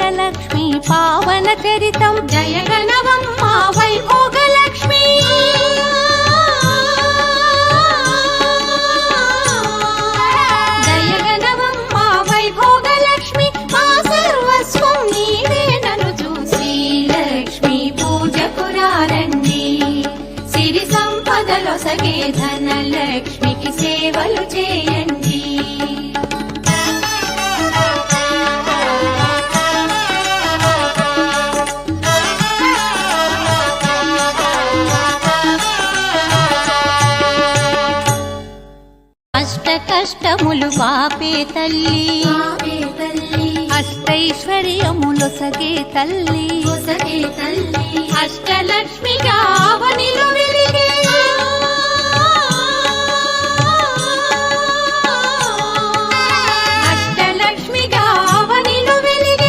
వరలక్ష్మి పావన చరితం జయగణవమ్మ వైభోగలక్ష్మి జయగణవమ్మ వైభోగలక్ష్మి మా సర్వస్వం నీవే నన్ను చూసి లక్ష్మి పూజకురారండి సిరి సంపదలో సగే ధనలక్ష్మికి సేవలు చేయండి కష్టములు పాపే తల్లి అష్టైశ్వర్యములు సగే తల్లి అష్టలక్ష్మిగా అవనిలో